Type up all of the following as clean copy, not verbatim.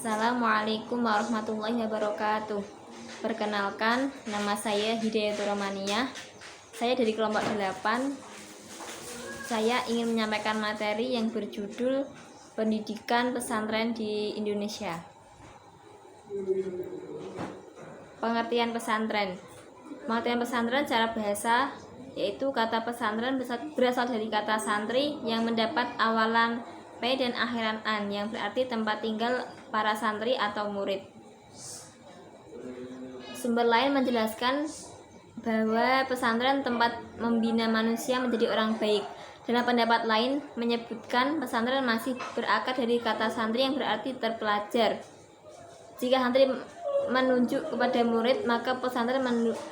Assalamualaikum warahmatullahi wabarakatuh. Perkenalkan, nama saya Hidayatul Romania. Saya dari kelompok 8. Saya ingin menyampaikan materi yang berjudul Pendidikan Pesantren di Indonesia. Pengertian pesantren. Pengertian pesantren secara bahasa yaitu kata pesantren berasal dari kata santri yang mendapat awalan P dan akhiran an, yang berarti tempat tinggal para santri atau murid. Sumber lain menjelaskan bahwa pesantren tempat membina manusia menjadi orang baik. Dalam pendapat lain menyebutkan pesantren masih berakar dari kata santri yang berarti terpelajar. Jika santri menunjuk kepada murid, maka pesantren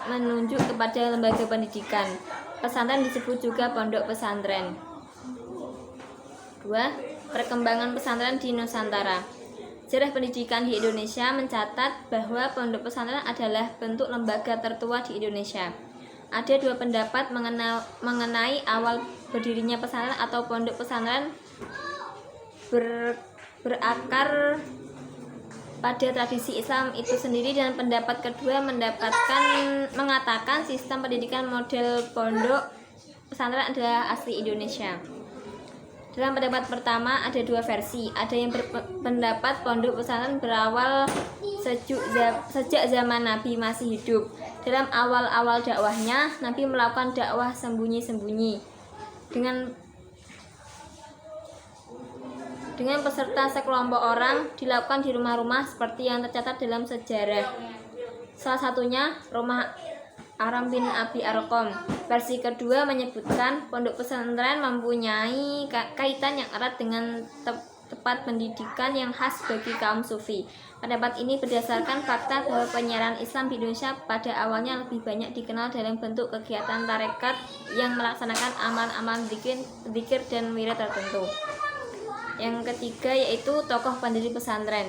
menunjuk kepada lembaga pendidikan. Pesantren disebut juga pondok pesantren. 2. Perkembangan pesantren di Nusantara. Sejarah pendidikan di Indonesia mencatat bahwa pondok pesantren adalah bentuk lembaga tertua di Indonesia. Ada dua pendapat mengenai awal berdirinya pesantren atau pondok pesantren berakar pada tradisi Islam itu sendiri, dan pendapat kedua mengatakan sistem pendidikan model pondok pesantren adalah asli Indonesia. Dalam pendapat pertama ada dua versi. Ada yang berpendapat pondok pesantren berawal sejak zaman Nabi masih hidup. Dalam awal-awal dakwahnya, Nabi melakukan dakwah sembunyi-sembunyi dengan peserta sekelompok orang, dilakukan di rumah-rumah seperti yang tercatat dalam sejarah. Salah satunya rumah Aram bin Abi Arqam. Versi kedua menyebutkan pondok pesantren mempunyai kaitan yang erat dengan tempat pendidikan yang khas bagi kaum sufi. Pendapat ini berdasarkan fakta bahwa penyiaran Islam di Indonesia pada awalnya lebih banyak dikenal dalam bentuk kegiatan tarekat yang melaksanakan amalan-amalan zikir dan wirid tertentu. Yang ketiga yaitu tokoh pendiri pesantren.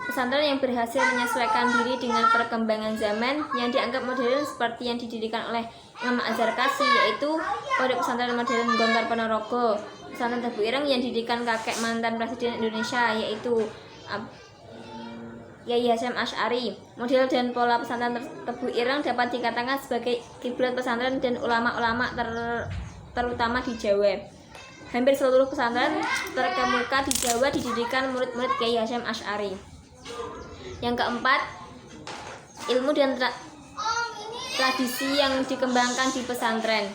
Pesantren yang berhasil menyesuaikan diri dengan perkembangan zaman yang dianggap modern seperti yang didirikan oleh Imam Azhar Kasih, yaitu pondok pesantren modern Gontar Ponorogo, pesantren Tebu Ireng yang didirikan kakek mantan presiden Indonesia yaitu Kyai Hasyim Asy'ari. Model dan pola pesantren Tebu Ireng dapat dikatakan sebagai kiblat pesantren dan ulama-ulama terutama di Jawa. Hampir seluruh pesantren terkemuka di Jawa didirikan murid-murid Kyai Hasyim Asy'ari. Yang keempat, ilmu dan tradisi yang dikembangkan di pesantren.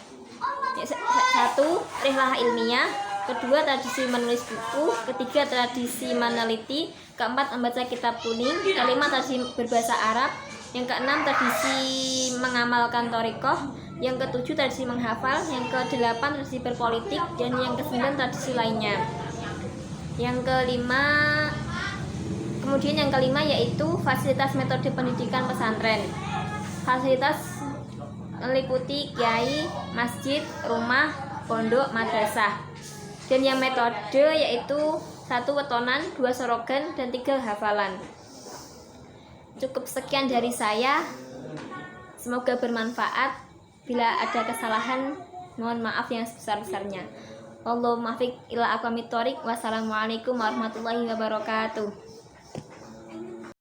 1. Rihlah ilmiah. 2. Tradisi menulis buku. 3. Tradisi meneliti. 4. Membaca kitab kuning. 5. Tradisi berbahasa Arab. Yang 6. Tradisi mengamalkan thariqah. Yang 7. Tradisi menghafal. Yang 8. Tradisi berpolitik. Dan yang 9. Tradisi lainnya. Kemudian yang kelima yaitu fasilitas metode pendidikan pesantren. Fasilitas meliputi kiai, masjid, rumah, pondok, madrasah. Dan yang metode yaitu 1. Wetonan, 2. sorogan, dan 3. hafalan. Cukup sekian dari saya. Semoga bermanfaat. Bila ada kesalahan, mohon maaf yang sebesar-besarnya. Wallahul muwaffiq ila aqwamit thoriq. Wassalamualaikum warahmatullahi wabarakatuh.